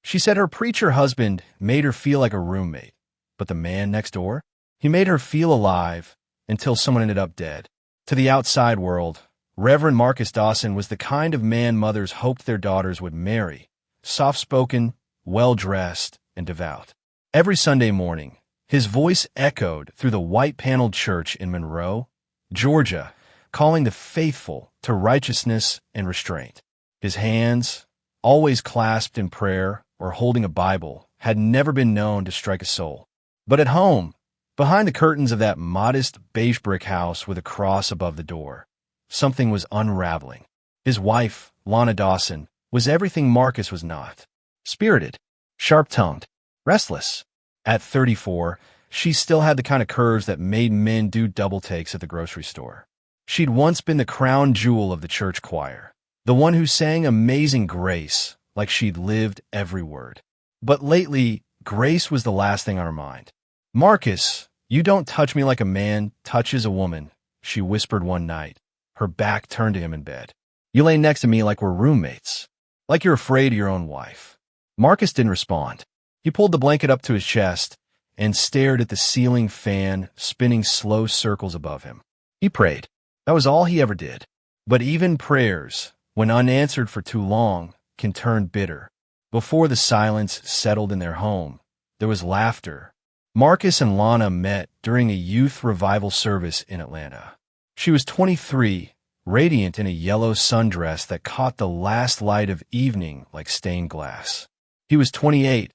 She said her preacher husband made her feel like a roommate, but the man next door, he made her feel alive until someone ended up dead. To the outside world, Reverend Marcus Dawson was the kind of man mothers hoped their daughters would marry, soft-spoken, well-dressed, and devout. Every Sunday morning, his voice echoed through the white-paneled church in Monroe, Georgia, calling the faithful to righteousness and restraint. His hands, always clasped in prayer or holding a Bible, had never been known to strike a soul. But at home, behind the curtains of that modest beige brick house with a cross above the door, something was unraveling. His wife, Lana Dawson, was everything Marcus was not. Spirited, sharp-tongued, restless. At 34, she still had the kind of curves that made men do double takes at the grocery store. She'd once been the crown jewel of the church choir, the one who sang Amazing Grace like she'd lived every word. But lately, grace was the last thing on her mind. "Marcus, you don't touch me like a man touches a woman," she whispered one night, her back turned to him in bed. "You lay next to me like we're roommates, like you're afraid of your own wife." Marcus didn't respond. He pulled the blanket up to his chest and stared at the ceiling fan spinning slow circles above him. He prayed. That was all he ever did. But even prayers, when unanswered for too long, can turn bitter. Before the silence settled in their home, there was laughter. Marcus and Lana met during a youth revival service in Atlanta. She was 23, radiant in a yellow sundress that caught the last light of evening like stained glass. He was 28,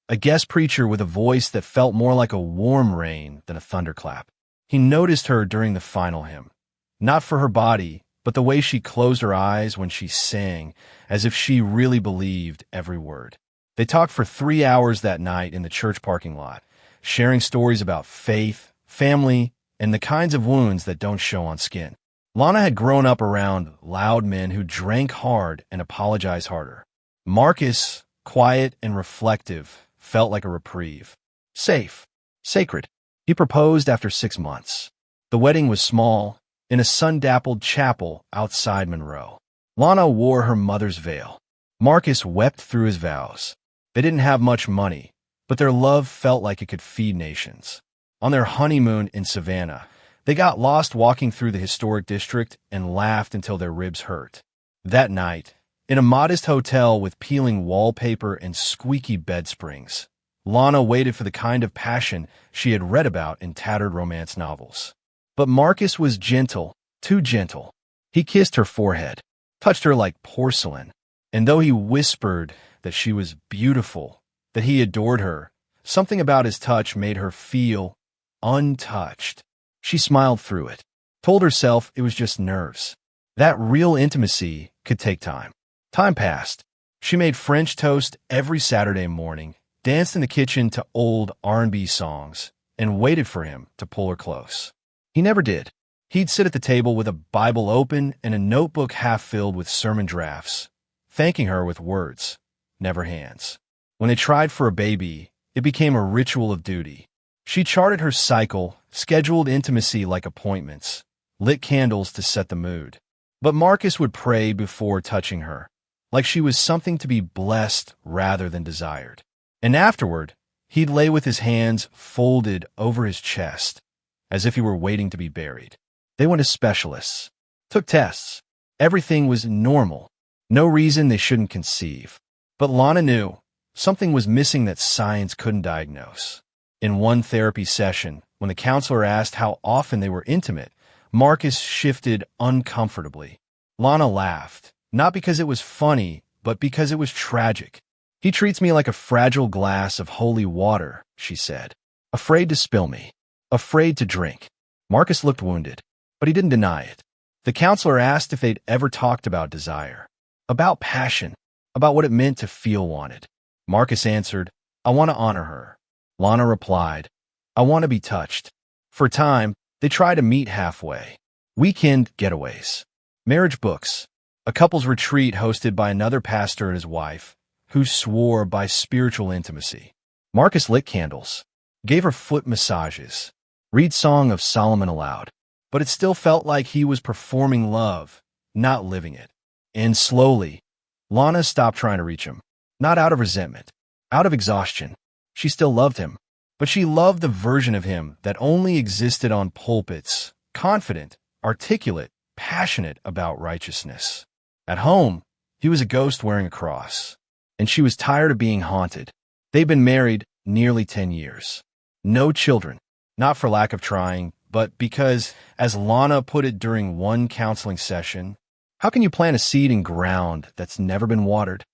a guest preacher with a voice that felt more like a warm rain than a thunderclap. He noticed her during the final hymn, not for her body, but the way she closed her eyes when she sang, as if she really believed every word. They talked for 3 hours that night in the church parking lot, sharing stories about faith, family, and the kinds of wounds that don't show on skin. Lana had grown up around loud men who drank hard and apologized harder. Marcus, quiet and reflective, felt like a reprieve. Safe. Sacred. He proposed after 6 months. The wedding was small, in a sun-dappled chapel outside Monroe. Lana wore her mother's veil. Marcus wept through his vows. They didn't have much money, but their love felt like it could feed nations. On their honeymoon in Savannah, they got lost walking through the historic district and laughed until their ribs hurt. That night, in a modest hotel with peeling wallpaper and squeaky bed springs, Lana waited for the kind of passion she had read about in tattered romance novels. But Marcus was gentle, too gentle. He kissed her forehead, touched her like porcelain, and though he whispered that she was beautiful, that he adored her, something about his touch made her feel untouched. She smiled through it, told herself it was just nerves. That real intimacy could take time. Time passed. She made French toast every Saturday morning, danced in the kitchen to old R&B songs, and waited for him to pull her close. He never did. He'd sit at the table with a Bible open and a notebook half filled with sermon drafts, thanking her with words, never hands. When they tried for a baby, it became a ritual of duty. She charted her cycle, scheduled intimacy like appointments, lit candles to set the mood. But Marcus would pray before touching her, like she was something to be blessed rather than desired. And afterward, he'd lay with his hands folded over his chest, as if he were waiting to be buried. They went to specialists, took tests. Everything was normal. No reason they shouldn't conceive. But Lana knew something was missing that science couldn't diagnose. In one therapy session, when the counselor asked how often they were intimate, Marcus shifted uncomfortably. Lana laughed, not because it was funny, but because it was tragic. "He treats me like a fragile glass of holy water," she said, "afraid to spill me. Afraid to drink." Marcus looked wounded, but he didn't deny it. The counselor asked if they'd ever talked about desire, about passion, about what it meant to feel wanted. Marcus answered, "I want to honor her." Lana replied, "I want to be touched." For a time, they tried to meet halfway. Weekend getaways. Marriage books. A couple's retreat hosted by another pastor and his wife, who swore by spiritual intimacy. Marcus lit candles, gave her foot massages, read Song of Solomon aloud, but it still felt like he was performing love, not living it. And slowly, Lana stopped trying to reach him, not out of resentment, out of exhaustion. She still loved him, but she loved the version of him that only existed on pulpits, confident, articulate, passionate about righteousness. At home, he was a ghost wearing a cross, and she was tired of being haunted. They'd been married nearly 10 years. No children, not for lack of trying, but because, as Lana put it during one counseling session, how can you plant a seed in ground that's never been watered?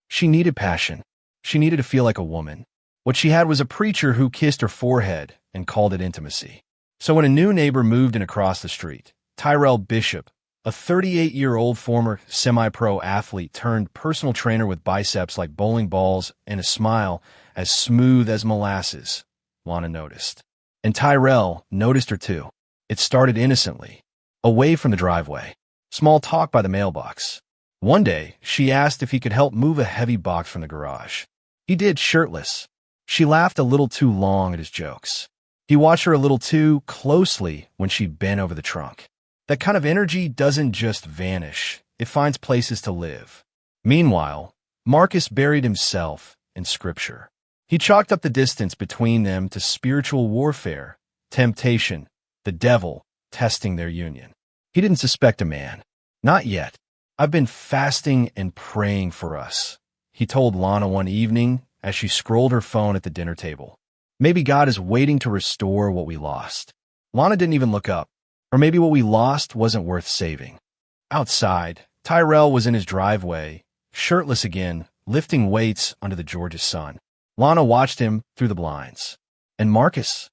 She needed passion. She needed to feel like a woman. What she had was a preacher who kissed her forehead and called it intimacy. So when a new neighbor moved in across the street, Tyrell Bishop, a 38-year-old former semi-pro athlete turned personal trainer with biceps like bowling balls and a smile as smooth as molasses, Lana noticed. And Tyrell noticed her too. It started innocently, away from the driveway. Small talk by the mailbox. One day, she asked if he could help move a heavy box from the garage. He did, shirtless. She laughed a little too long at his jokes. He watched her a little too closely when she bent over the trunk. That kind of energy doesn't just vanish. It finds places to live. Meanwhile, Marcus buried himself in Scripture. He chalked up the distance between them to spiritual warfare, temptation, the devil testing their union. He didn't suspect a man. Not yet. I've been fasting and praying for us, he told Lana one evening as she scrolled her phone at the dinner table. Maybe God is waiting to restore what we lost. Lana didn't even look up. Or maybe what we lost wasn't worth saving. Outside, Tyrell was in his driveway, shirtless again, lifting weights under the Georgia sun. Lana watched him through the blinds. And Marcus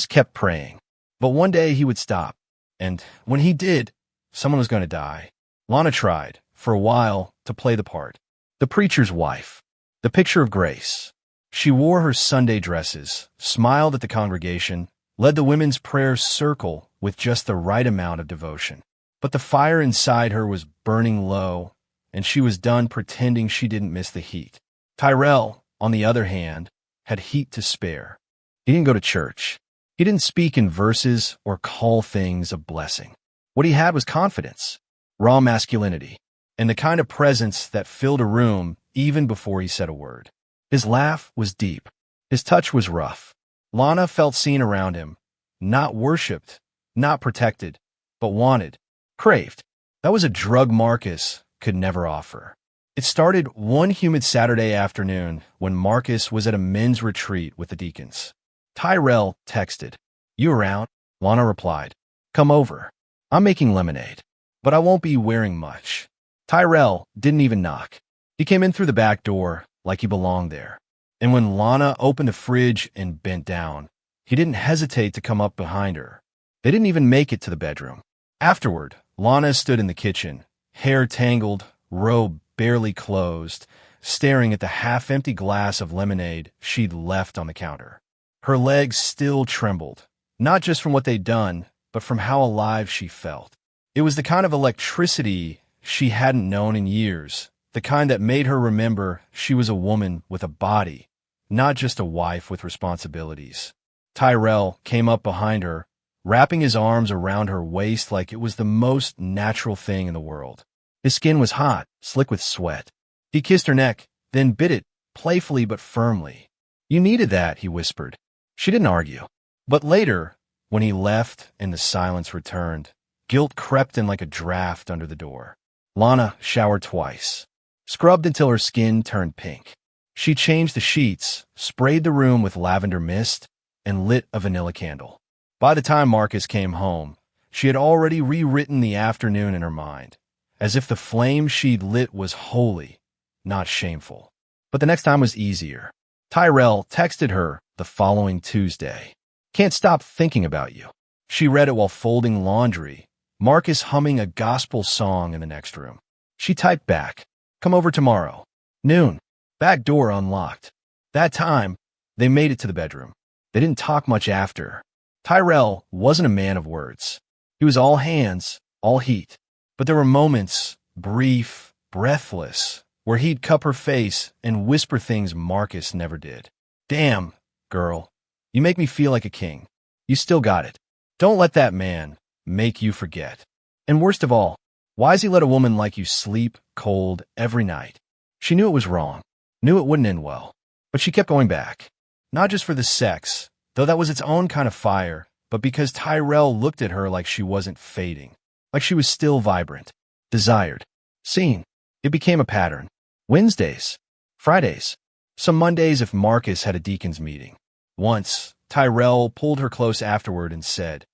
kept praying. But one day he would stop. And when he did, someone was going to die. Lana tried, for a while, to play the part. The preacher's wife. The picture of grace. She wore her Sunday dresses, smiled at the congregation, led the women's prayer circle with just the right amount of devotion. But the fire inside her was burning low, and she was done pretending she didn't miss the heat. Tyrell, on the other hand, had heat to spare. He didn't go to church. He didn't speak in verses or call things a blessing. What he had was confidence, raw masculinity, and the kind of presence that filled a room even before he said a word. His laugh was deep. His touch was rough. Lana felt seen around him, not worshipped, not protected, but wanted, craved. That was a drug Marcus could never offer. It started one humid Saturday afternoon when Marcus was at a men's retreat with the deacons. Tyrell texted, "You around?" Lana replied, "Come over. I'm making lemonade, but I won't be wearing much." Tyrell didn't even knock. He came in through the back door like he belonged there. And when Lana opened the fridge and bent down, he didn't hesitate to come up behind her. They didn't even make it to the bedroom. Afterward, Lana stood in the kitchen, hair tangled, robe barely closed, staring at the half-empty glass of lemonade she'd left on the counter. Her legs still trembled, not just from what they'd done, but from how alive she felt. It was the kind of electricity she hadn't known in years, the kind that made her remember she was a woman with a body, not just a wife with responsibilities. Tyrell came up behind her, wrapping his arms around her waist like it was the most natural thing in the world. His skin was hot, slick with sweat. He kissed her neck, then bit it, playfully but firmly. "You needed that," he whispered. She didn't argue. But later, when he left and the silence returned, guilt crept in like a draft under the door. Lana showered twice, scrubbed until her skin turned pink. She changed the sheets, sprayed the room with lavender mist, and lit a vanilla candle. By the time Marcus came home, she had already rewritten the afternoon in her mind, as if the flame she'd lit was holy, not shameful. But the next time was easier. Tyrell texted her the following Tuesday. "Can't stop thinking about you." She read it while folding laundry, Marcus humming a gospel song in the next room. She typed back, "Come over tomorrow. Noon. Back door unlocked." That time, they made it to the bedroom. They didn't talk much after. Tyrell wasn't a man of words. He was all hands, all heat. But there were moments, brief, breathless, where he'd cup her face and whisper things Marcus never did. "Damn, girl, you make me feel like a king. You still got it. Don't let that man make you forget. And worst of all, why's he let a woman like you sleep cold every night?" She knew it was wrong, knew it wouldn't end well, But she kept going back. Not just for the sex, though that was its own kind of fire, but because Tyrell looked at her like she wasn't fading, like she was still vibrant, desired, seen. It became a pattern. Wednesdays, Fridays, some Mondays if Marcus had a deacon's meeting. Once, Tyrell pulled her close afterward and said,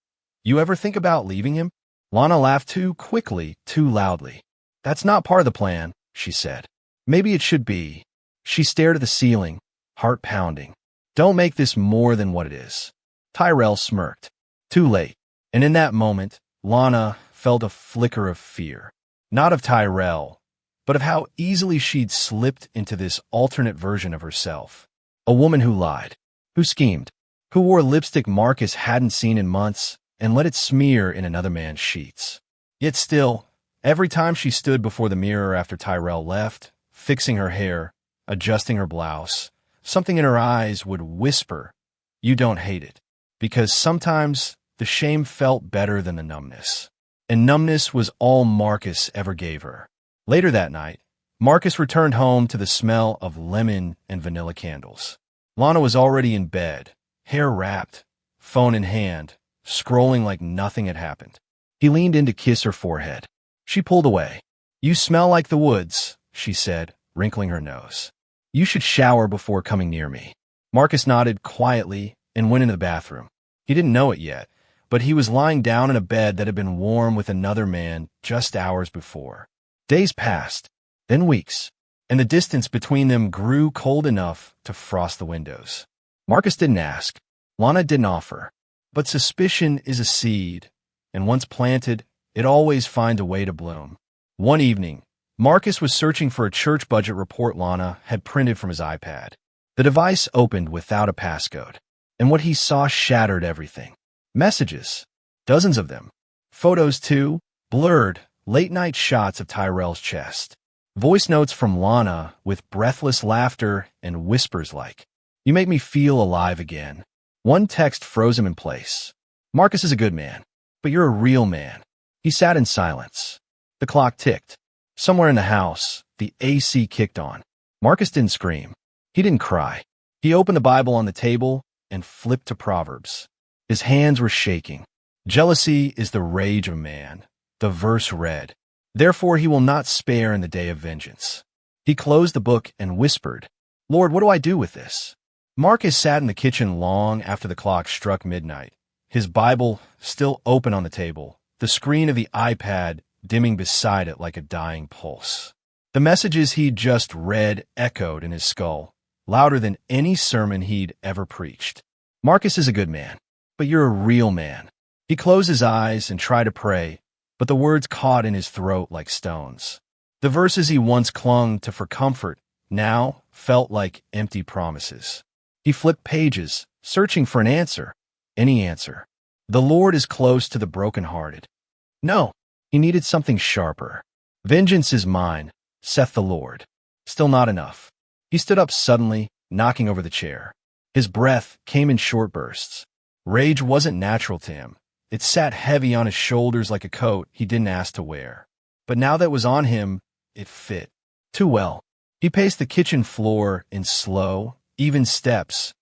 "You ever think about leaving him?" Lana laughed too quickly, too loudly. "That's not part of the plan," she said. "Maybe it should be." She stared at the ceiling, heart pounding. "Don't make this more than what it is." Tyrell smirked. Too late. And in that moment, Lana felt a flicker of fear. Not of Tyrell, but of how easily she'd slipped into this alternate version of herself. A woman who lied, who schemed, who wore lipstick Marcus hadn't seen in months and let it smear in another man's sheets. Yet still, every time she stood before the mirror after Tyrell left, fixing her hair, adjusting her blouse, something in her eyes would whisper, "You don't hate it." Because sometimes the shame felt better than the numbness. And numbness was all Marcus ever gave her. Later that night, Marcus returned home to the smell of lemon and vanilla candles. Lana was already in bed, hair wrapped, phone in hand, scrolling like nothing had happened. He leaned in to kiss her forehead. She pulled away. "You smell like the woods," she said, wrinkling her nose. "You should shower before coming near me." Marcus nodded quietly and went into the bathroom. He didn't know it yet, but he was lying down in a bed that had been warm with another man just hours before. Days passed, then weeks, and the distance between them grew cold enough to frost the windows. Marcus didn't ask. Lana didn't offer. But suspicion is a seed, and once planted, it always finds a way to bloom. One evening, Marcus was searching for a church budget report Lana had printed from his iPad. The device opened without a passcode, and what he saw shattered everything. Messages, dozens of them. Photos too, blurred, late-night shots of Tyrell's chest. Voice notes from Lana with breathless laughter and whispers like, "You make me feel alive again." One text froze him in place. "Marcus is a good man, but you're a real man." He sat in silence. The clock ticked. Somewhere in the house, the AC kicked on. Marcus didn't scream. He didn't cry. He opened the Bible on the table and flipped to Proverbs. His hands were shaking. "Jealousy is the rage of man." The verse read, "Therefore he will not spare in the day of vengeance." He closed the book and whispered, "Lord, what do I do with this?" Marcus sat in the kitchen long after the clock struck midnight, his Bible still open on the table, the screen of the iPad dimming beside it like a dying pulse. The messages he'd just read echoed in his skull, louder than any sermon he'd ever preached. "Marcus is a good man, but you're a real man." He closed his eyes and tried to pray, but the words caught in his throat like stones. The verses he once clung to for comfort now felt like empty promises. He flipped pages, searching for an answer, any answer. The Lord is close to the brokenhearted. No, he needed something sharper. "Vengeance is mine, saith the Lord." Still not enough. He stood up suddenly, knocking over the chair. His breath came in short bursts. Rage wasn't natural to him. It sat heavy on his shoulders like a coat he didn't ask to wear. But now that it was on him, it fit. Too well. He paced the kitchen floor in slow, even steps,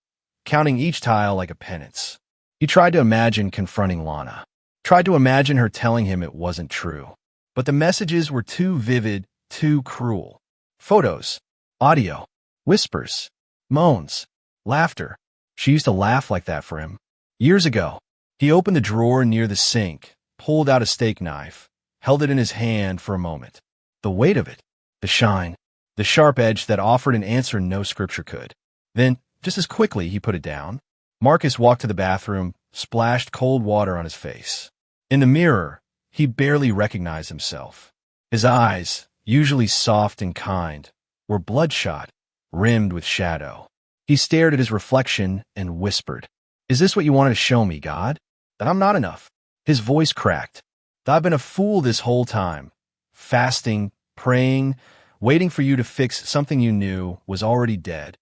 counting each tile like a penance. He tried to imagine confronting Lana. Tried to imagine her telling him it wasn't true. But the messages were too vivid, too cruel. Photos, audio, whispers, moans, laughter. She used to laugh like that for him. Years ago, he opened the drawer near the sink, pulled out a steak knife, held it in his hand for a moment. The weight of it, the shine, the sharp edge that offered an answer no scripture could. Then, just as quickly, he put it down. Marcus walked to the bathroom, splashed cold water on his face. In the mirror, he barely recognized himself. His eyes, usually soft and kind, were bloodshot, rimmed with shadow. He stared at his reflection and whispered, "Is this what you wanted to show me, God? That I'm not enough?" His voice cracked. "That I've been a fool this whole time, fasting, praying, waiting for you to fix something you knew was already dead."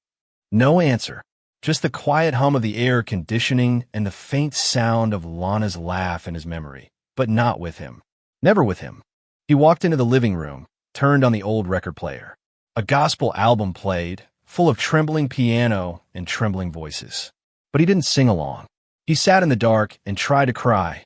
No answer, just the quiet hum of the air conditioning and the faint sound of Lana's laugh in his memory, but not with him. Never with him. He walked into the living room, turned on the old record player. A gospel album played, full of trembling piano and trembling voices. But he didn't sing along. He sat in the dark and tried to cry,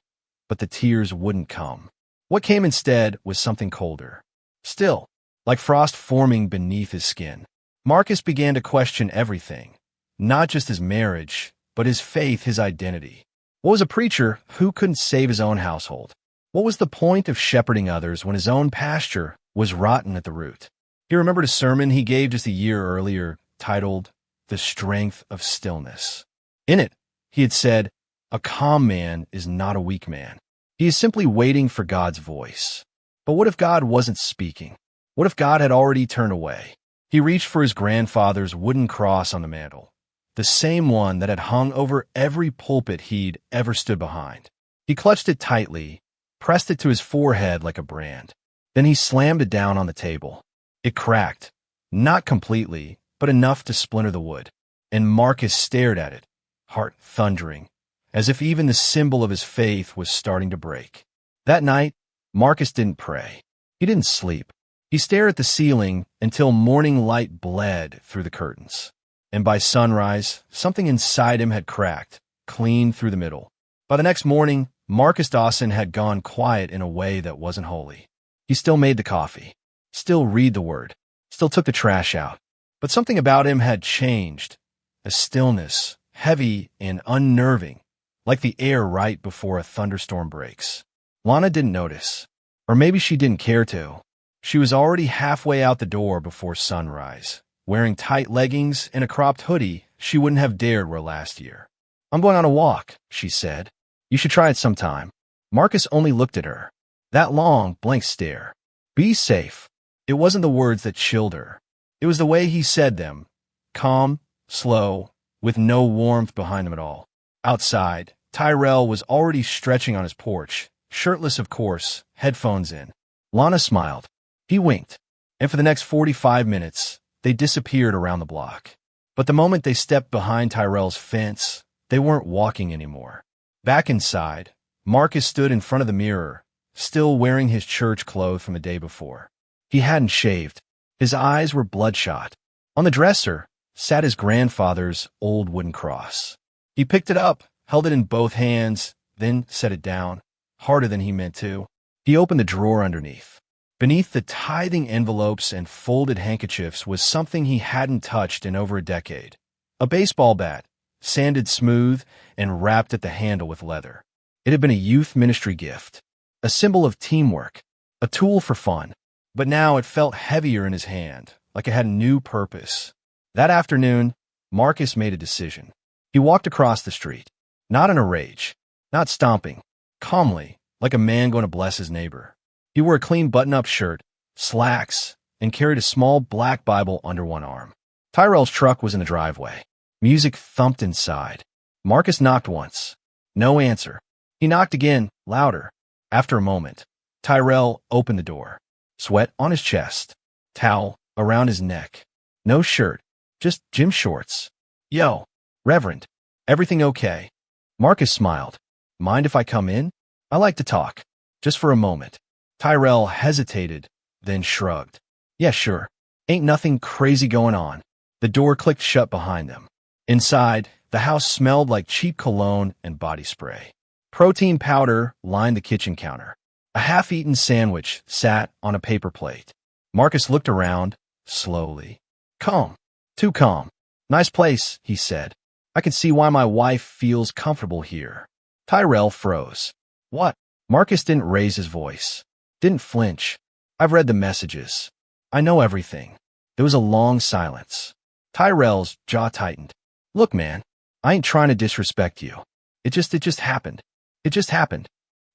but the tears wouldn't come. What came instead was something colder. Still, like frost forming beneath his skin. Marcus began to question everything, not just his marriage, but his faith, his identity. What was a preacher who couldn't save his own household? What was the point of shepherding others when his own pasture was rotten at the root? He remembered a sermon he gave just a year earlier titled, "The Strength of Stillness." In it, he had said, "A calm man is not a weak man. He is simply waiting for God's voice." But what if God wasn't speaking? What if God had already turned away? He reached for his grandfather's wooden cross on the mantel, the same one that had hung over every pulpit he'd ever stood behind. He clutched it tightly, pressed it to his forehead like a brand. Then he slammed it down on the table. It cracked, not completely, but enough to splinter the wood. And Marcus stared at it, heart thundering, as if even the symbol of his faith was starting to break. That night, Marcus didn't pray. He didn't sleep. He stared at the ceiling until morning light bled through the curtains. And by sunrise, something inside him had cracked, clean through the middle. By the next morning, Marcus Dawson had gone quiet in a way that wasn't holy. He still made the coffee, still read the word, still took the trash out. But something about him had changed. A stillness, heavy and unnerving, like the air right before a thunderstorm breaks. Lana didn't notice, or maybe she didn't care to. She was already halfway out the door before sunrise, wearing tight leggings and a cropped hoodie she wouldn't have dared wear last year. "I'm going on a walk," she said. "You should try it sometime." Marcus only looked at her. That long, blank stare. "Be safe." It wasn't the words that chilled her. It was the way he said them. Calm, slow, with no warmth behind them at all. Outside, Tyrell was already stretching on his porch, shirtless of course, headphones in. Lana smiled. He winked, and for the next 45 minutes, they disappeared around the block. But the moment they stepped behind Tyrell's fence, they weren't walking anymore. Back inside, Marcus stood in front of the mirror, still wearing his church clothes from the day before. He hadn't shaved. His eyes were bloodshot. On the dresser sat his grandfather's old wooden cross. He picked it up, held it in both hands, then set it down, harder than he meant to. He opened the drawer underneath. Beneath the tithing envelopes and folded handkerchiefs was something he hadn't touched in over a decade. A baseball bat, sanded smooth and wrapped at the handle with leather. It had been a youth ministry gift, a symbol of teamwork, a tool for fun. But now it felt heavier in his hand, like it had a new purpose. That afternoon, Marcus made a decision. He walked across the street, not in a rage, not stomping, calmly, like a man going to bless his neighbor. He wore a clean button-up shirt, slacks, and carried a small black Bible under one arm. Tyrell's truck was in the driveway. Music thumped inside. Marcus knocked once. No answer. He knocked again, louder. After a moment, Tyrell opened the door. Sweat on his chest, towel around his neck. No shirt, just gym shorts. "Yo, Reverend, everything okay?" Marcus smiled. "Mind if I come in? I like to talk, just for a moment." Tyrell hesitated, then shrugged. "Yeah, sure. Ain't nothing crazy going on." The door clicked shut behind them. Inside, the house smelled like cheap cologne and body spray. Protein powder lined the kitchen counter. A half-eaten sandwich sat on a paper plate. Marcus looked around, slowly. Calm. Too calm. "Nice place," he said. "I can see why my wife feels comfortable here." Tyrell froze. "What?" Marcus didn't raise his voice. Didn't flinch. "I've read the messages. I know everything." There was a long silence. Tyrell's jaw tightened. "Look, man, I ain't trying to disrespect you. It just happened. It just happened."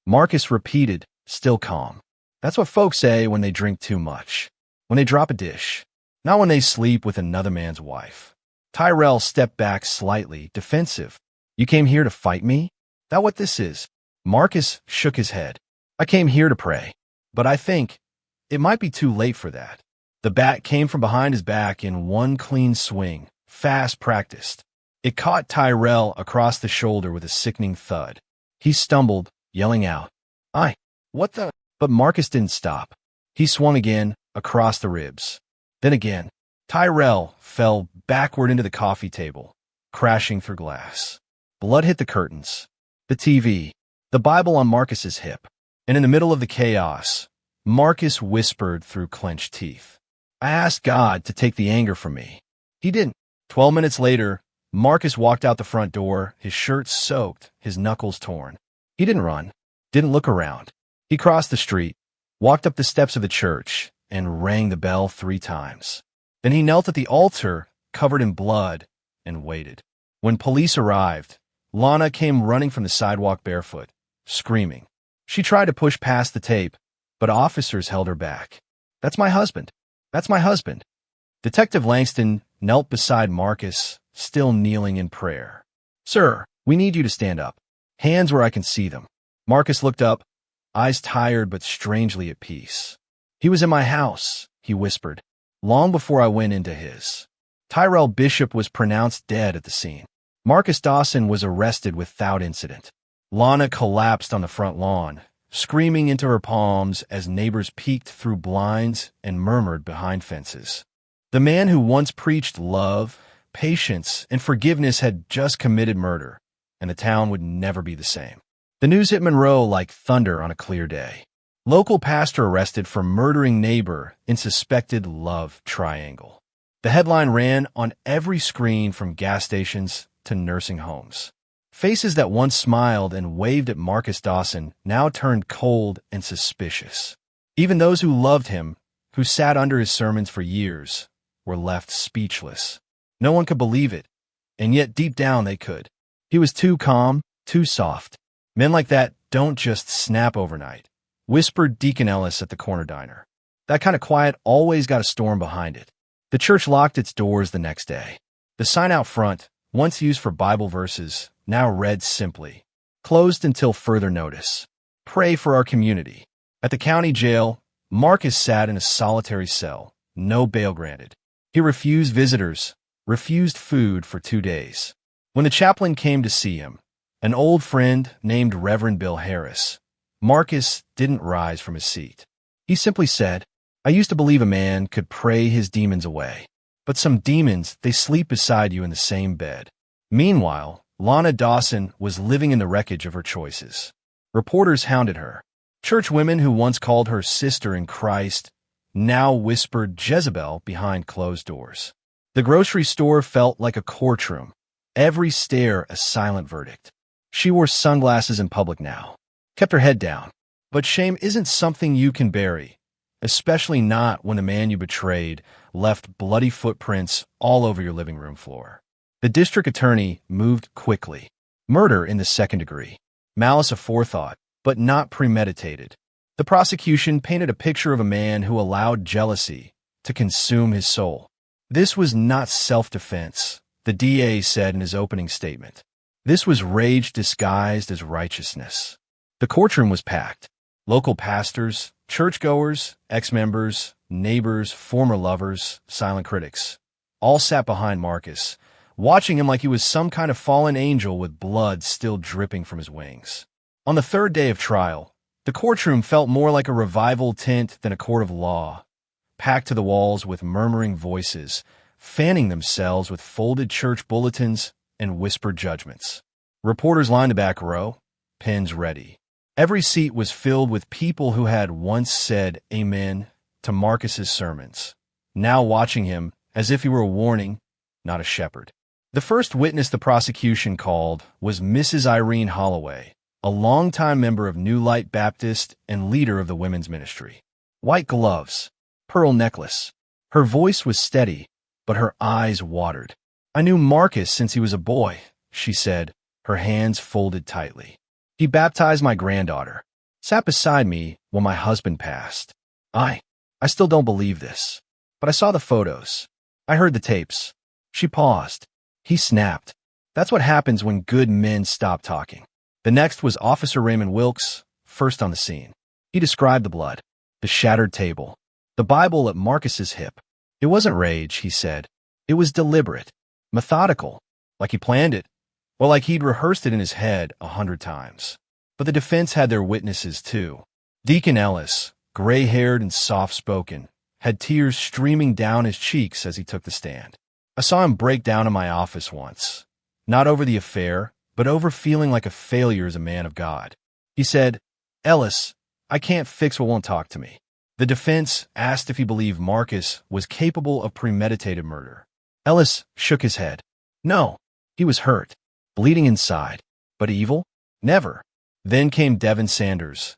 Marcus repeated, still calm. "That's what folks say when they drink too much. When they drop a dish. Not when they sleep with another man's wife." Tyrell stepped back slightly, defensive. "You came here to fight me? That what this is?" Marcus shook his head. "I came here to pray. But I think it might be too late for that." The bat came from behind his back in one clean swing, fast practiced. It caught Tyrell across the shoulder with a sickening thud. He stumbled, yelling out, What the?" But Marcus didn't stop. He swung again, across the ribs. Then again. Tyrell fell backward into the coffee table, crashing through glass. Blood hit the curtains, the TV, the Bible on Marcus's hip, and in the middle of the chaos, Marcus whispered through clenched teeth, "I asked God to take the anger from me. He didn't." 12 minutes later, Marcus walked out the front door, his shirt soaked, his knuckles torn. He didn't run, didn't look around. He crossed the street, walked up the steps of the church, and rang the bell 3 times. Then he knelt at the altar, covered in blood, and waited. When police arrived, Lana came running from the sidewalk barefoot, screaming. She tried to push past the tape, but officers held her back. "That's my husband. That's my husband." Detective Langston knelt beside Marcus, still kneeling in prayer. "Sir, we need you to stand up. Hands where I can see them." Marcus looked up, eyes tired but strangely at peace. "He was in my house," he whispered, "long before I went into his." Tyrell Bishop was pronounced dead at the scene. Marcus Dawson was arrested without incident. Lana collapsed on the front lawn, screaming into her palms as neighbors peeked through blinds and murmured behind fences. The man who once preached love, patience, and forgiveness had just committed murder, and the town would never be the same. The news hit Monroe like thunder on a clear day. Local pastor arrested for murdering neighbor in suspected love triangle. The headline ran on every screen from gas stations to nursing homes. Faces that once smiled and waved at Marcus Dawson now turned cold and suspicious. Even those who loved him, who sat under his sermons for years, were left speechless. No one could believe it, and yet deep down they could. He was too calm, too soft. Men like that don't just snap overnight, whispered Deacon Ellis at the corner diner. That kind of quiet always got a storm behind it. The church locked its doors the next day. The sign out front, once used for Bible verses, now read simply, "Closed until further notice. Pray for our community." At the county jail, Marcus sat in a solitary cell, no bail granted. He refused visitors, refused food for 2 days. When the chaplain came to see him, an old friend named Reverend Bill Harris, Marcus didn't rise from his seat. He simply said, "I used to believe a man could pray his demons away, but some demons, they sleep beside you in the same bed." Meanwhile, Lana Dawson was living in the wreckage of her choices. Reporters hounded her. Church women who once called her sister in Christ now whispered Jezebel behind closed doors. The grocery store felt like a courtroom, every stare a silent verdict. She wore sunglasses in public now, kept her head down. But shame isn't something you can bury, especially not when the man you betrayed left bloody footprints all over your living room floor. The district attorney moved quickly. Murder in the second degree. Malice aforethought, but not premeditated. The prosecution painted a picture of a man who allowed jealousy to consume his soul. This was not self-defense, the DA said in his opening statement. This was rage disguised as righteousness. The courtroom was packed. Local pastors, churchgoers, ex-members, neighbors, former lovers, silent critics, all sat behind Marcus, watching him like he was some kind of fallen angel with blood still dripping from his wings. On the third day of trial, the courtroom felt more like a revival tent than a court of law, packed to the walls with murmuring voices, fanning themselves with folded church bulletins and whispered judgments. Reporters lined the back row, pens ready. Every seat was filled with people who had once said amen to Marcus's sermons, now watching him as if he were a warning, not a shepherd. The first witness the prosecution called was Mrs. Irene Holloway, a longtime member of New Light Baptist and leader of the women's ministry. White gloves, pearl necklace. Her voice was steady, but her eyes watered. "I knew Marcus since he was a boy," she said, her hands folded tightly. "He baptized my granddaughter, sat beside me when my husband passed. I still don't believe this, but I saw the photos. I heard the tapes." She paused. He snapped. That's what happens when good men stop talking. The next was Officer Raymond Wilkes, first on the scene. He described the blood, the shattered table, the Bible at Marcus's hip. It wasn't rage, he said. It was deliberate, methodical, like he planned it, or like he'd rehearsed it in his head 100 times. But the defense had their witnesses too. Deacon Ellis, gray-haired and soft-spoken, had tears streaming down his cheeks as he took the stand. I saw him break down in my office once, not over the affair, but over feeling like a failure as a man of God. He said, "Ellis, I can't fix what won't talk to me." The defense asked if he believed Marcus was capable of premeditated murder. Ellis shook his head. No, he was hurt, bleeding inside. But evil? Never. Then came Devin Sanders.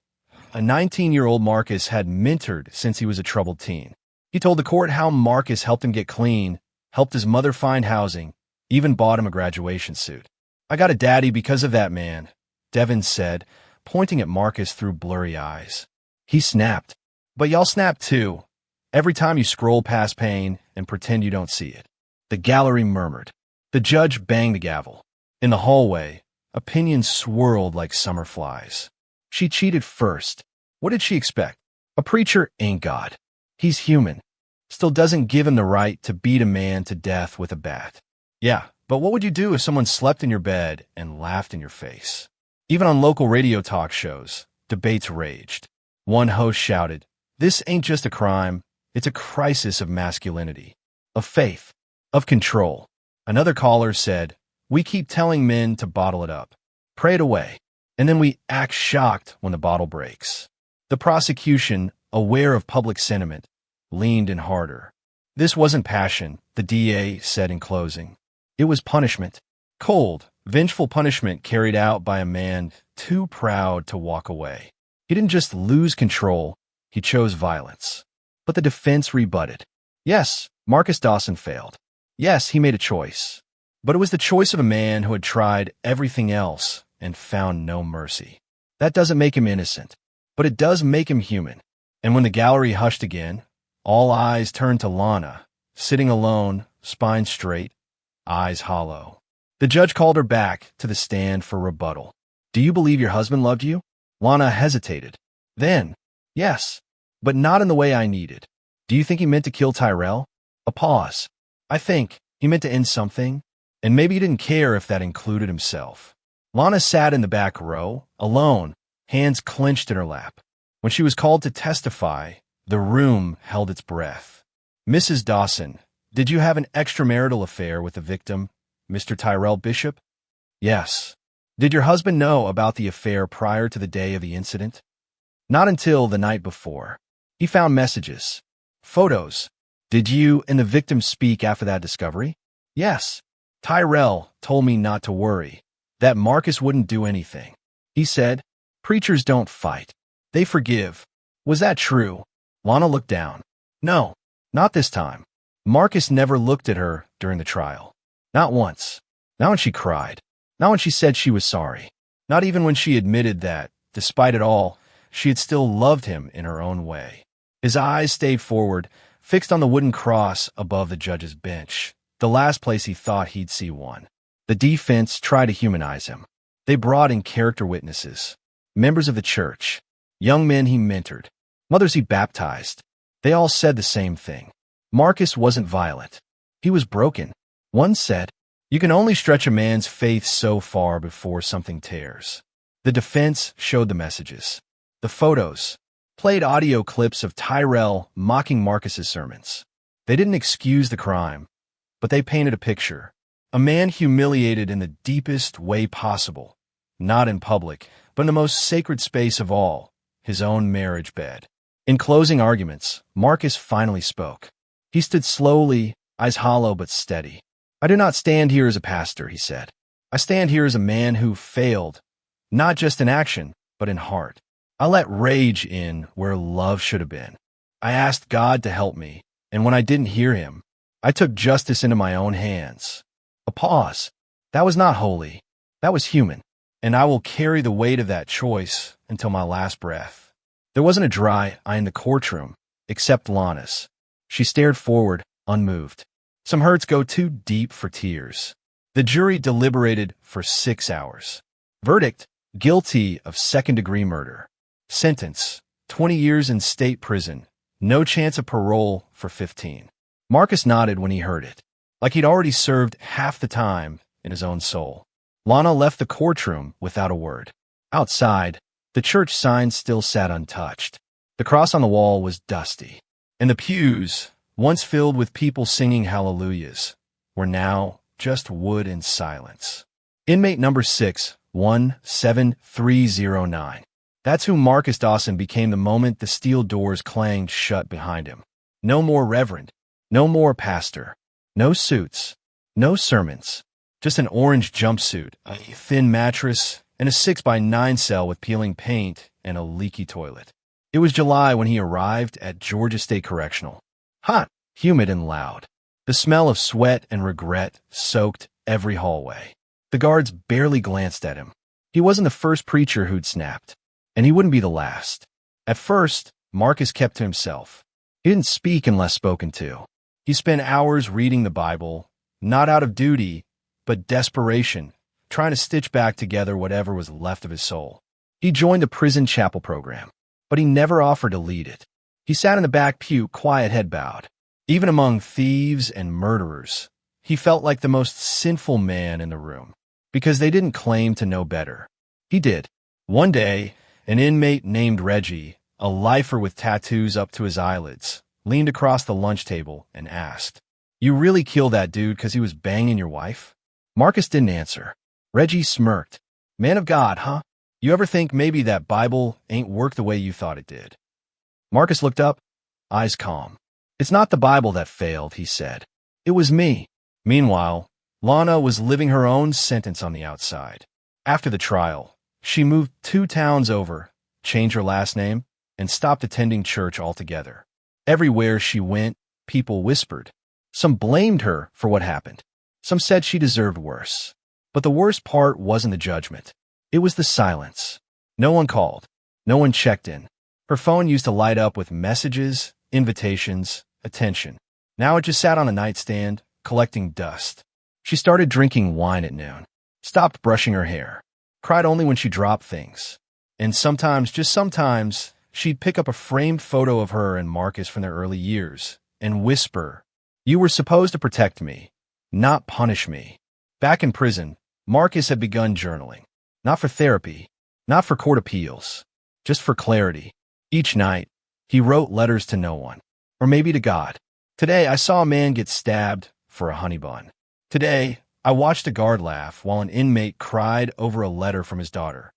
A 19-year-old Marcus had mentored since he was a troubled teen. He told the court how Marcus helped him get clean, helped his mother find housing, even bought him a graduation suit. "I got a daddy because of that man," Devin said, pointing at Marcus through blurry eyes. He snapped. "But y'all snap too, every time you scroll past pain and pretend you don't see it." The gallery murmured. The judge banged the gavel. In the hallway, opinions swirled like summer flies. She cheated first. What did she expect? A preacher ain't God. He's human. Still doesn't give him the right to beat a man to death with a bat. Yeah, but what would you do if someone slept in your bed and laughed in your face? Even on local radio talk shows, debates raged. One host shouted, "This ain't just a crime, it's a crisis of masculinity, of faith, of control." Another caller said, "We keep telling men to bottle it up, pray it away, and then we act shocked when the bottle breaks." The prosecution, aware of public sentiment, leaned in harder. "This wasn't passion," the DA said in closing. "It was punishment. Cold, vengeful punishment carried out by a man too proud to walk away. He didn't just lose control, he chose violence." But the defense rebutted. Yes, Marcus Dawson failed. Yes, he made a choice. But it was the choice of a man who had tried everything else and found no mercy. That doesn't make him innocent, but it does make him human. And when the gallery hushed again, all eyes turned to Lana, sitting alone, spine straight, eyes hollow. The judge called her back to the stand for rebuttal. "Do you believe your husband loved you?" Lana hesitated. Then, "Yes, but not in the way I needed." "Do you think he meant to kill Tyrell?" A pause. "I think he meant to end something, and maybe he didn't care if that included himself." Lana sat in the back row, alone, hands clenched in her lap. When she was called to testify, the room held its breath. "Mrs. Dawson, did you have an extramarital affair with the victim, Mr. Tyrell Bishop?" "Yes." "Did your husband know about the affair prior to the day of the incident?" "Not until the night before. He found messages, photos." "Did you and the victim speak after that discovery?" "Yes. Tyrell told me not to worry, that Marcus wouldn't do anything. He said, 'Preachers don't fight. They forgive.' Was that true?" Lana looked down. "No, not this time." Marcus never looked at her during the trial. Not once. Not when she cried. Not when she said she was sorry. Not even when she admitted that, despite it all, she had still loved him in her own way. His eyes stayed forward, fixed on the wooden cross above the judge's bench, the last place he thought he'd see one. The defense tried to humanize him. They brought in character witnesses, members of the church, young men he mentored, mothers he baptized. They all said the same thing. Marcus wasn't violent. He was broken. One said, "You can only stretch a man's faith so far before something tears." The defense showed the messages, the photos, played audio clips of Tyrell mocking Marcus's sermons. They didn't excuse the crime, but they painted a picture. A man humiliated in the deepest way possible, not in public, but in the most sacred space of all, his own marriage bed. In closing arguments, Marcus finally spoke. He stood slowly, eyes hollow but steady. "I do not stand here as a pastor," he said. "I stand here as a man who failed, not just in action, but in heart. I let rage in where love should have been. I asked God to help me, and when I didn't hear him, I took justice into my own hands." A pause. That was not holy. That was human. And I will carry the weight of that choice until my last breath. There wasn't a dry eye in the courtroom, except Lana's. She stared forward, unmoved. Some hurts go too deep for tears. The jury deliberated for 6 hours. Verdict: guilty of second-degree murder. Sentence: 20 years in state prison. No chance of parole for 15. Marcus nodded when he heard it, like he'd already served half the time in his own soul. Lana left the courtroom without a word. Outside, the church sign still sat untouched. The cross on the wall was dusty. And the pews, once filled with people singing hallelujahs, were now just wood and silence. Inmate number 617309. That's who Marcus Dawson became the moment the steel doors clanged shut behind him. No more reverend, no more pastor, no suits, no sermons, just an orange jumpsuit, a thin mattress, and a 6x9 cell with peeling paint and a leaky toilet. It was July when he arrived at Georgia State Correctional. Hot, humid, and loud. The smell of sweat and regret soaked every hallway. The guards barely glanced at him. He wasn't the first preacher who'd snapped, and he wouldn't be the last. At first, Marcus kept to himself. He didn't speak unless spoken to. He spent hours reading the Bible, not out of duty, but desperation, trying to stitch back together whatever was left of his soul. He joined the prison chapel program, but he never offered to lead it. He sat in the back pew, quiet, head bowed. Even among thieves and murderers, he felt like the most sinful man in the room, because they didn't claim to know better. He did. One day, an inmate named Reggie, a lifer with tattoos up to his eyelids, leaned across the lunch table and asked, "You really killed that dude because he was banging your wife?" Marcus didn't answer. Reggie smirked. "Man of God, huh? You ever think maybe that Bible ain't worked the way you thought it did?" Marcus looked up, eyes calm. "It's not the Bible that failed," he said. "It was me." Meanwhile, Lana was living her own sentence on the outside. After the trial, she moved 2 towns over, changed her last name, and stopped attending church altogether. Everywhere she went, people whispered. Some blamed her for what happened. Some said she deserved worse. But the worst part wasn't the judgment. It was the silence. No one called. No one checked in. Her phone used to light up with messages, invitations, attention. Now it just sat on a nightstand, collecting dust. She started drinking wine at noon, stopped brushing her hair, cried only when she dropped things. And sometimes, just sometimes, she'd pick up a framed photo of her and Marcus from their early years and whisper, "You were supposed to protect me, not punish me." Back in prison, Marcus had begun journaling. Not for therapy, not for court appeals, just for clarity. Each night, he wrote letters to no one, or maybe to God. "Today, I saw a man get stabbed for a honey bun. Today, I watched a guard laugh while an inmate cried over a letter from his daughter.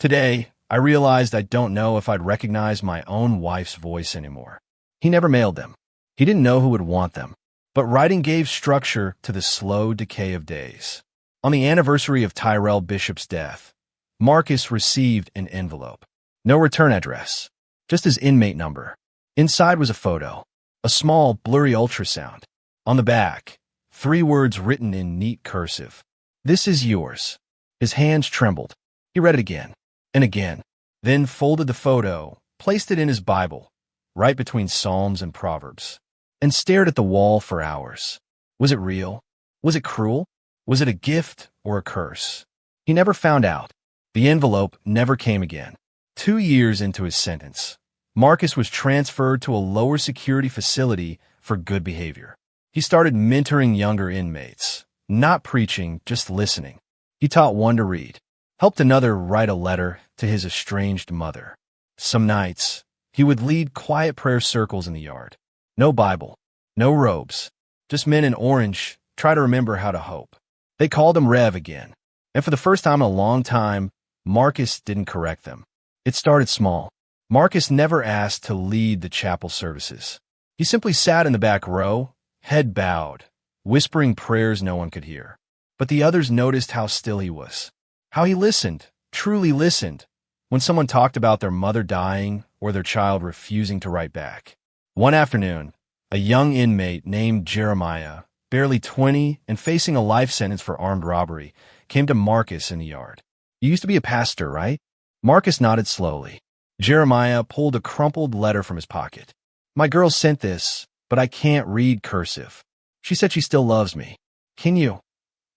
Today, I realized I don't know if I'd recognize my own wife's voice anymore." He never mailed them. He didn't know who would want them. But writing gave structure to the slow decay of days. On the anniversary of Tyrell Bishop's death, Marcus received an envelope. No return address, just his inmate number. Inside was a photo, a small, blurry ultrasound. On the back, 3 words written in neat cursive. "This is yours." His hands trembled. He read it again and again, then folded the photo, placed it in his Bible, right between Psalms and Proverbs, and stared at the wall for hours. Was it real? Was it cruel? Was it a gift or a curse? He never found out. The envelope never came again. 2 years into his sentence, Marcus was transferred to a lower security facility for good behavior. He started mentoring younger inmates, not preaching, just listening. He taught one to read, helped another write a letter to his estranged mother. Some nights, he would lead quiet prayer circles in the yard. No Bible, no robes, just men in orange try to remember how to hope. They called him Rev again, and for the first time in a long time, Marcus didn't correct them. It started small. Marcus never asked to lead the chapel services. He simply sat in the back row, head bowed, whispering prayers no one could hear. But the others noticed how still he was, how he listened, truly listened, when someone talked about their mother dying or their child refusing to write back. One afternoon, a young inmate named Jeremiah, barely 20 and facing a life sentence for armed robbery, came to Marcus in the yard. "You used to be a pastor, right?" Marcus nodded slowly. Jeremiah pulled a crumpled letter from his pocket. "My girl sent this, but I can't read cursive. She said she still loves me. Can you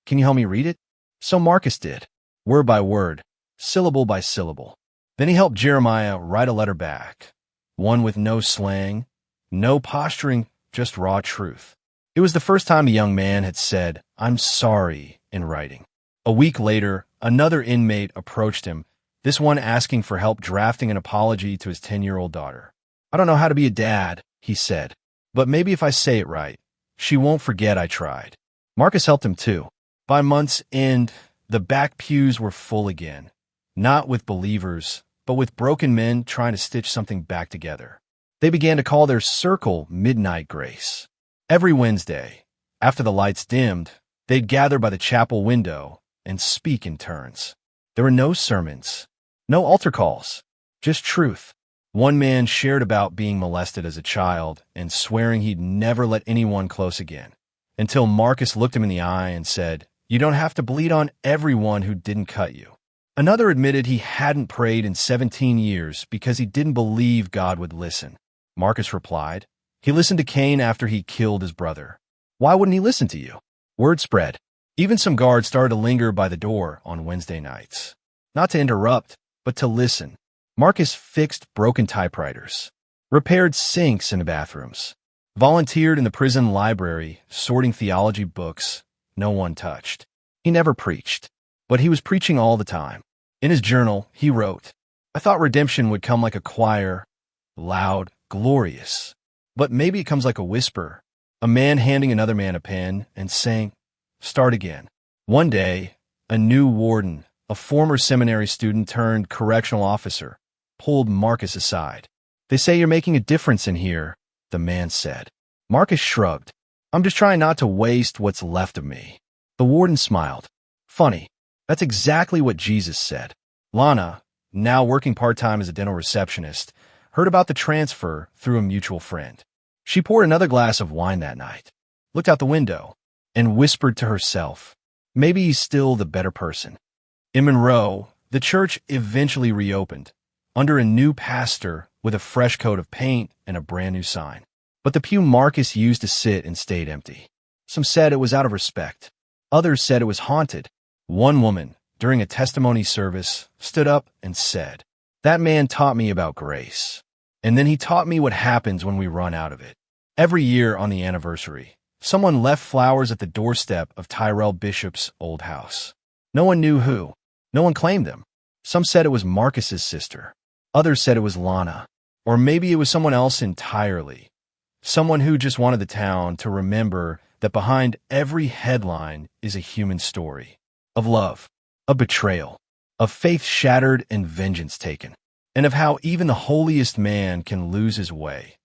help me read it?" So Marcus did, word by word, syllable by syllable. Then he helped Jeremiah write a letter back, one with no slang, no posturing, just raw truth. It was the first time the young man had said, "I'm sorry," in writing. A week later, another inmate approached him, this one asking for help drafting an apology to his 10-year-old daughter. "I don't know how to be a dad," he said. But maybe if I say it right, she won't forget I tried. Marcus helped him too. By month's end, the back pews were full again. Not with believers, but with broken men trying to stitch something back together. They began to call their circle Midnight Grace. Every Wednesday, after the lights dimmed, they'd gather by the chapel window and speak in turns. There were no sermons, no altar calls, just truth. One man shared about being molested as a child and swearing he'd never let anyone close again, until Marcus looked him in the eye and said, "You don't have to bleed on everyone who didn't cut you." Another admitted he hadn't prayed in 17 years because he didn't believe God would listen. Marcus replied, "He listened to Cain after he killed his brother. Why wouldn't he listen to you?" Word spread. Even some guards started to linger by the door on Wednesday nights. Not to interrupt, but to listen. Marcus fixed broken typewriters, repaired sinks in the bathrooms, volunteered in the prison library, sorting theology books no one touched. He never preached, but he was preaching all the time. In his journal, he wrote, "I thought redemption would come like a choir, loud, glorious. But maybe it comes like a whisper, a man handing another man a pen and saying, 'Start again.'" One day, a new warden, a former seminary student turned correctional officer, pulled Marcus aside. "They say you're making a difference in here," the man said. Marcus shrugged. "I'm just trying not to waste what's left of me." The warden smiled. "Funny. That's exactly what Jesus said." Lana, now working part-time as a dental receptionist, heard about the transfer through a mutual friend. She poured another glass of wine that night, looked out the window, and whispered to herself, "Maybe he's still the better person." In Monroe, the church eventually reopened, under a new pastor with a fresh coat of paint and a brand new sign. But the pew Marcus used to sit in stayed empty. Some said it was out of respect. Others said it was haunted. One woman, during a testimony service, stood up and said, "That man taught me about grace. And then he taught me what happens when we run out of it." Every year on the anniversary, someone left flowers at the doorstep of Tyrell Bishop's old house. No one knew who. No one claimed them. Some said it was Marcus's sister. Others said it was Lana. Or maybe it was someone else entirely. Someone who just wanted the town to remember that behind every headline is a human story. Of love, of betrayal, of faith shattered and vengeance taken. And of how even the holiest man can lose his way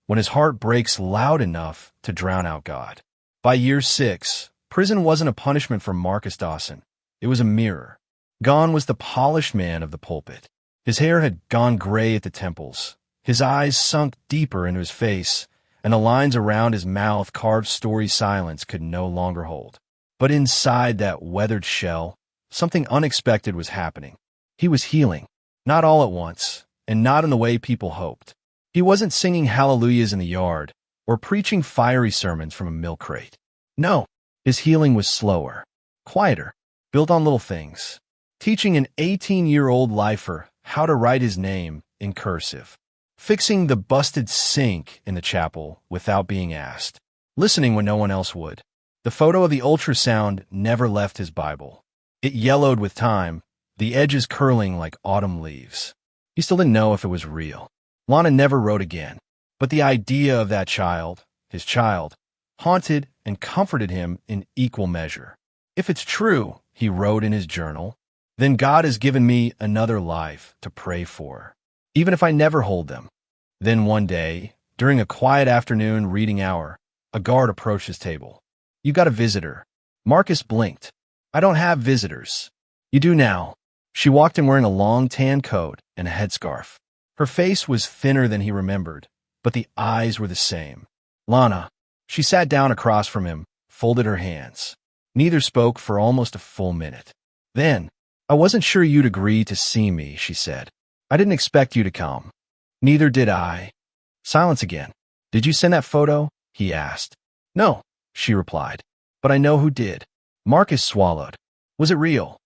when his heart breaks loud enough to drown out God. By year 6, prison wasn't a punishment for Marcus Dawson. It was a mirror. Gone was the polished man of the pulpit. His hair had gone gray at the temples. His eyes sunk deeper into his face, and the lines around his mouth carved story silence could no longer hold. But inside that weathered shell, something unexpected was happening. He was healing, not all at once, and not in the way people hoped. He wasn't singing hallelujahs in the yard or preaching fiery sermons from a milk crate. No, his healing was slower, quieter, built on little things. Teaching an 18-year-old lifer how to write his name in cursive. Fixing the busted sink in the chapel without being asked. Listening when no one else would. The photo of the ultrasound never left his Bible. It yellowed with time, the edges curling like autumn leaves. He still didn't know if it was real. Lana never wrote again, but the idea of that child, his child, haunted and comforted him in equal measure. "If it's true," he wrote in his journal, "then God has given me another life to pray for, even if I never hold them." Then one day, during a quiet afternoon reading hour, a guard approached his table. "You got a visitor." Marcus blinked. "I don't have visitors." "You do now." She walked in wearing a long tan coat and a headscarf. Her face was thinner than he remembered, but the eyes were the same. "Lana." She sat down across from him, folded her hands. Neither spoke for almost a full minute. Then, "I wasn't sure you'd agree to see me," she said. "I didn't expect you to come." "Neither did I." Silence again. "Did you send that photo?" he asked. "No," she replied, "but I know who did." Marcus swallowed. "Was it real?"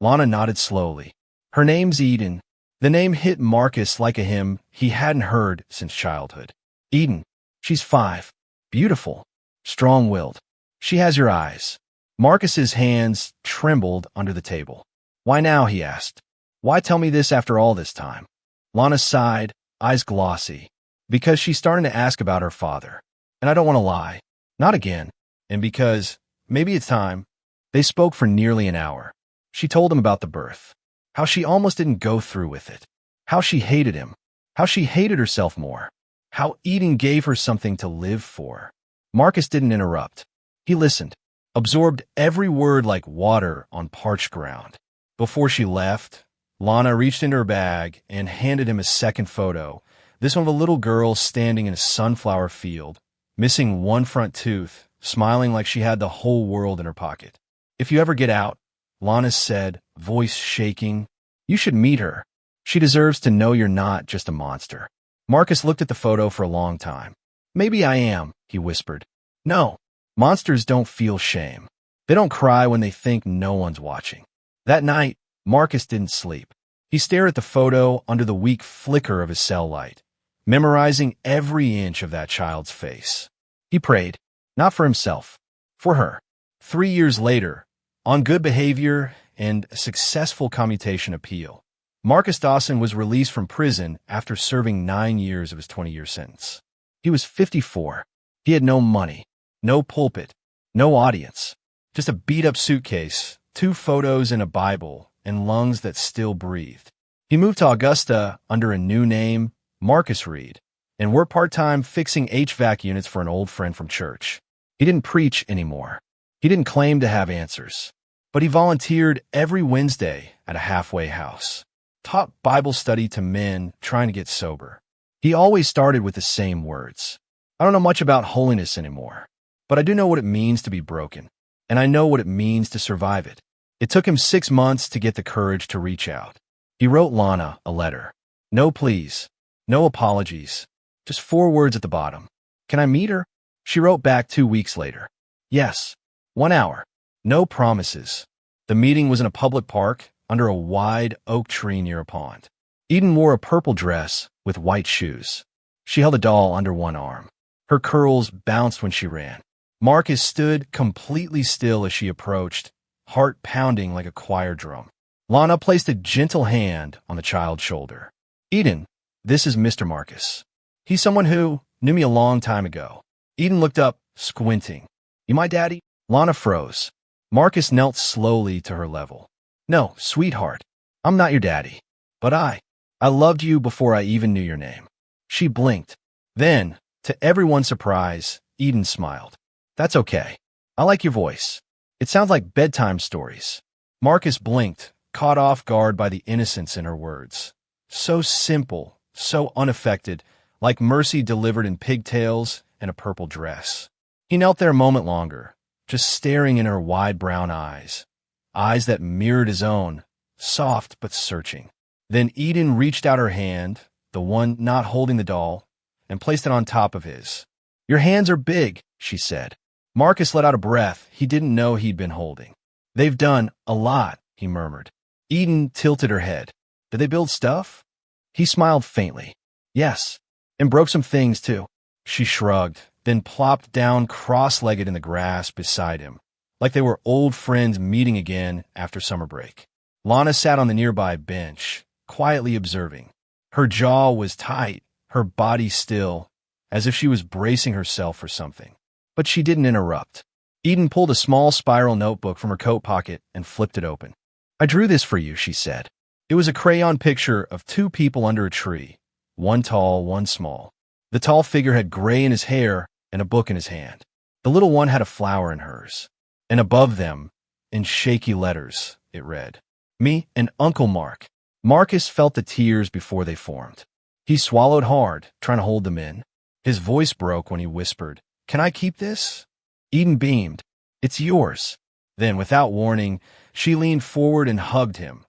Lana nodded slowly. "Her name's Eden." The name hit Marcus like a hymn he hadn't heard since childhood. "Eden. She's 5. Beautiful. Strong-willed. She has your eyes." Marcus's hands trembled under the table. "Why now?" he asked. "Why tell me this after all this time?" Lana sighed, eyes glossy. Because she's starting to ask about her father. And I don't want to lie. Not again. And because maybe it's time. They spoke for nearly an hour. She told him about the birth. How she almost didn't go through with it. How she hated him. How she hated herself more. How Eden gave her something to live for. Marcus didn't interrupt. He listened, absorbed every word like water on parched ground. Before she left, Lana reached into her bag and handed him a second photo, this one of a little girl standing in a sunflower field, missing one front tooth, smiling like she had the whole world in her pocket. "If you ever get out," Lana said, voice shaking, "you should meet her. She deserves to know you're not just a monster." Marcus looked at the photo for a long time. "Maybe I am," he whispered. "No, monsters don't feel shame. They don't cry when they think no one's watching." That night, Marcus didn't sleep. He stared at the photo under the weak flicker of his cell light, memorizing every inch of that child's face. He prayed, not for himself, for her. 3 years later, on good behavior and a successful commutation appeal, Marcus Dawson was released from prison after serving 9 years of his 20-year sentence. He was 54. He had no money, no pulpit, no audience, just a beat-up suitcase, 2 photos and a Bible, and lungs that still breathed. He moved to Augusta under a new name, Marcus Reed, and worked part-time fixing HVAC units for an old friend from church. He didn't preach anymore. He didn't claim to have answers, but he volunteered every Wednesday at a halfway house, taught Bible study to men trying to get sober. He always started with the same words. "I don't know much about holiness anymore, but I do know what it means to be broken, and I know what it means to survive it." It took him 6 months to get the courage to reach out. He wrote Lana a letter. No pleas, no apologies, just 4 words at the bottom. "Can I meet her?" She wrote back 2 weeks later. "Yes, 1 hour. No promises." The meeting was in a public park under a wide oak tree near a pond. Eden wore a purple dress with white shoes. She held a doll under one arm. Her curls bounced when she ran. Marcus stood completely still as she approached, heart pounding like a choir drum. Lana placed a gentle hand on the child's shoulder. "Eden, this is Mr. Marcus. He's someone who knew me a long time ago." Eden looked up, squinting. "You my daddy?" Lana froze. Marcus knelt slowly to her level. "No, sweetheart, I'm not your daddy. But I loved you before I even knew your name." She blinked. Then, to everyone's surprise, Eden smiled. "That's okay. I like your voice. It sounds like bedtime stories." Marcus blinked, caught off guard by the innocence in her words. So simple, so unaffected, like mercy delivered in pigtails and a purple dress. He knelt there a moment longer, just staring in her wide brown eyes, eyes that mirrored his own, soft but searching. Then Eden reached out her hand, the one not holding the doll, and placed it on top of his. "Your hands are big," she said. Marcus let out a breath he didn't know he'd been holding. "They've done a lot," he murmured. Eden tilted her head. "Did they build stuff?" He smiled faintly. "Yes, and broke some things too." She shrugged, then plopped down cross-legged in the grass beside him, like they were old friends meeting again after summer break. Lana sat on the nearby bench, quietly observing. Her jaw was tight, her body still, as if she was bracing herself for something. But she didn't interrupt. Eden pulled a small spiral notebook from her coat pocket and flipped it open. "I drew this for you," she said. It was a crayon picture of 2 people under a tree, one tall, one small. The tall figure had gray in his hair and a book in his hand. The little one had a flower in hers. And above them, in shaky letters, it read, "Me and Uncle Mark." Marcus felt the tears before they formed. He swallowed hard, trying to hold them in. His voice broke when he whispered, "Can I keep this?" Eden beamed. "It's yours." Then, without warning, she leaned forward and hugged him,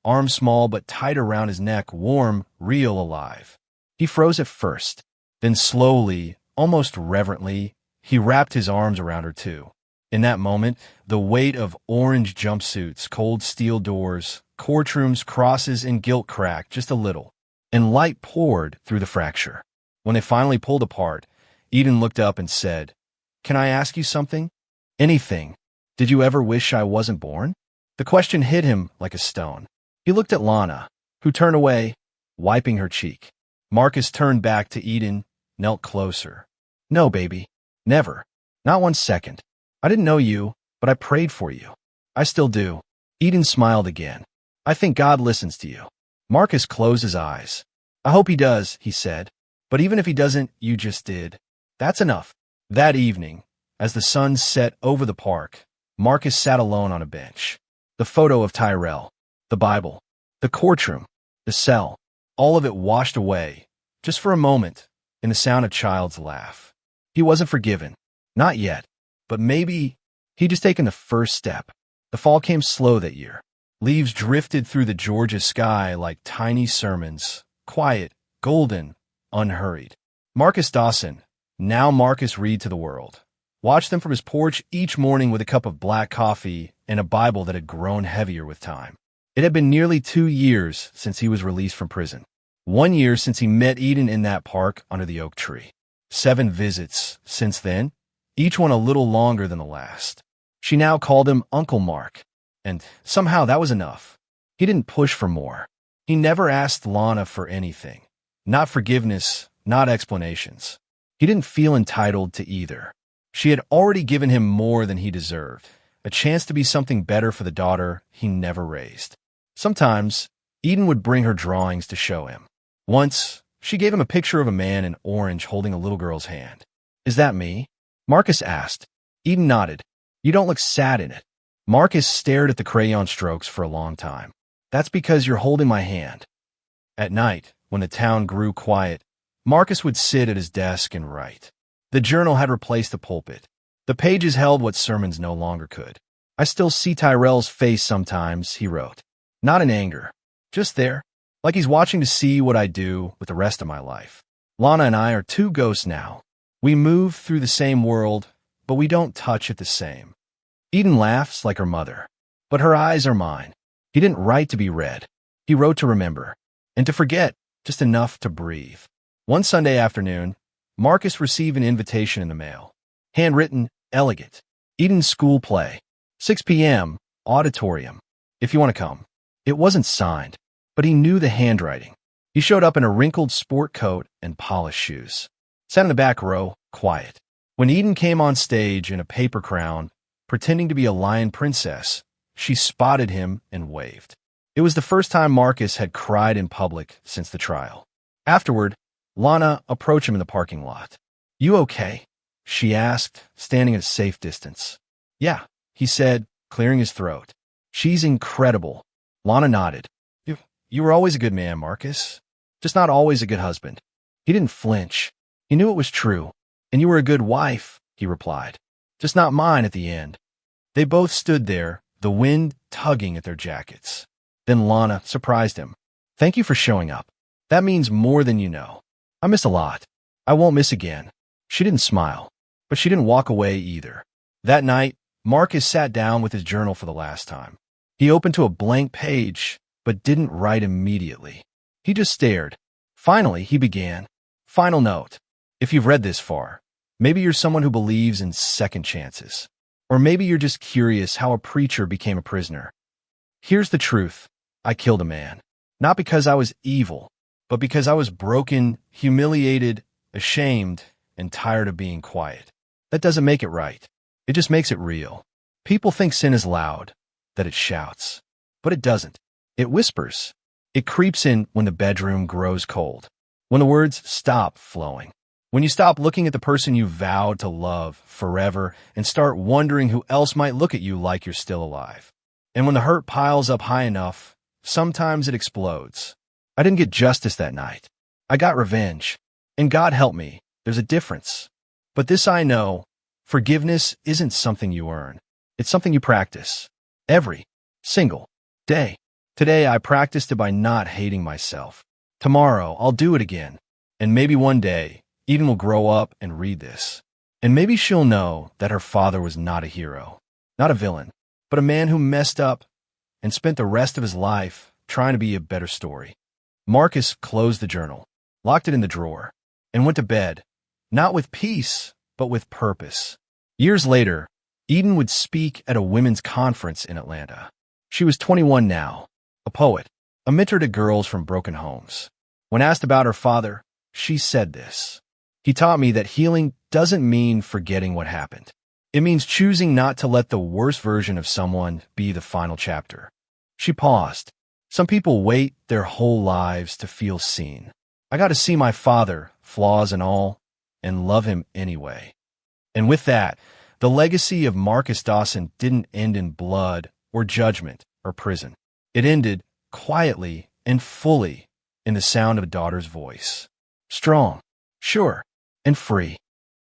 arms small but tight around his neck, warm, real, alive. He froze at first. Then slowly, almost reverently, he wrapped his arms around her too. In that moment, the weight of orange jumpsuits, cold steel doors, courtrooms, crosses, and guilt cracked just a little, and light poured through the fracture. When they finally pulled apart, Eden looked up and said, "Can I ask you something?" "Anything. Did you ever wish I wasn't born?" The question hit him like a stone. He looked at Lana, who turned away, wiping her cheek. Marcus turned back to Eden, knelt closer. No, baby. Never. Not 1 second. I didn't know you, but I prayed for you. I still do. Eden smiled again. I think God listens to you. Marcus closed his eyes. I hope he does, he said. But even if he doesn't, you just did. That's enough. That evening, as the sun set over the park, Marcus sat alone on a bench. The photo of Tyrell, the Bible, the courtroom, the cell, all of it washed away, just for a moment, in the sound of a child's laugh. He wasn't forgiven. Not yet. But maybe he'd just taken the first step. The fall came slow that year. Leaves drifted through the Georgia sky like tiny sermons, quiet, golden, unhurried. Marcus Dawson, now Marcus Reed to the world, watched them from his porch each morning with a cup of black coffee and a Bible that had grown heavier with time. It had been nearly 2 years since he was released from prison. 1 year since he met Eden in that park under the oak tree. 7 visits since then, each one a little longer than the last. She now called him Uncle Mark, and somehow that was enough. He didn't push for more. He never asked Lana for anything. Not forgiveness, not explanations. He didn't feel entitled to either. She had already given him more than he deserved, a chance to be something better for the daughter he never raised. Sometimes, Eden would bring her drawings to show him. Once, she gave him a picture of a man in orange holding a little girl's hand. Is that me? Marcus asked. Eden nodded. You don't look sad in it. Marcus stared at the crayon strokes for a long time. That's because you're holding my hand. At night, when the town grew quiet, Marcus would sit at his desk and write. The journal had replaced the pulpit. The pages held what sermons no longer could. I still see Tyrell's face sometimes, he wrote. Not in anger. Just there, like he's watching to see what I do with the rest of my life. Lana and I are 2 ghosts now. We move through the same world, but we don't touch it the same. Eden laughs like her mother, but her eyes are mine. He didn't write to be read. He wrote to remember, and to forget, just enough to breathe. One Sunday afternoon, Marcus received an invitation in the mail. Handwritten, elegant. Eden's school play. 6 p.m., auditorium. If you want to come. It wasn't signed, but he knew the handwriting. He showed up in a wrinkled sport coat and polished shoes. Sat in the back row, quiet. When Eden came on stage in a paper crown, pretending to be a lion princess, she spotted him and waved. It was the first time Marcus had cried in public since the trial. Afterward, Lana approached him in the parking lot. You okay? She asked, standing at a safe distance. Yeah, he said, clearing his throat. She's incredible. Lana nodded. You were always a good man, Marcus. Just not always a good husband. He didn't flinch. He knew it was true. And you were a good wife, he replied. Just not mine at the end. They both stood there, the wind tugging at their jackets. Then Lana surprised him. Thank you for showing up. That means more than you know. I miss a lot. I won't miss again. She didn't smile, but she didn't walk away either. That night, Marcus sat down with his journal for the last time. He opened to a blank page, but didn't write immediately. He just stared. Finally, he began. Final note. If you've read this far, maybe you're someone who believes in second chances. Or maybe you're just curious how a preacher became a prisoner. Here's the truth. I killed a man. Not because I was evil, but because I was broken, humiliated, ashamed, and tired of being quiet. That doesn't make it right. It just makes it real. People think sin is loud, that it shouts. But it doesn't. It whispers. It creeps in when the bedroom grows cold. When the words stop flowing. When you stop looking at the person you vowed to love forever and start wondering who else might look at you like you're still alive. And when the hurt piles up high enough, sometimes it explodes. I didn't get justice that night. I got revenge. And God help me, there's a difference. But this I know, forgiveness isn't something you earn. It's something you practice. Every single day. Today I practiced it by not hating myself. Tomorrow I'll do it again. And maybe one day, Eden will grow up and read this. And maybe she'll know that her father was not a hero, not a villain, but a man who messed up and spent the rest of his life trying to be a better story. Marcus closed the journal, locked it in the drawer, and went to bed, not with peace, but with purpose. Years later, Eden would speak at a women's conference in Atlanta. She was 21 now, a poet, a mentor to girls from broken homes. When asked about her father, she said this: "He taught me that healing doesn't mean forgetting what happened. It means choosing not to let the worst version of someone be the final chapter." She paused. "Some people wait their whole lives to feel seen. I got to see my father, flaws and all, and love him anyway." And with that, the legacy of Marcus Dawson didn't end in blood or judgment or prison. It ended quietly and fully in the sound of a daughter's voice. Strong, sure, and free.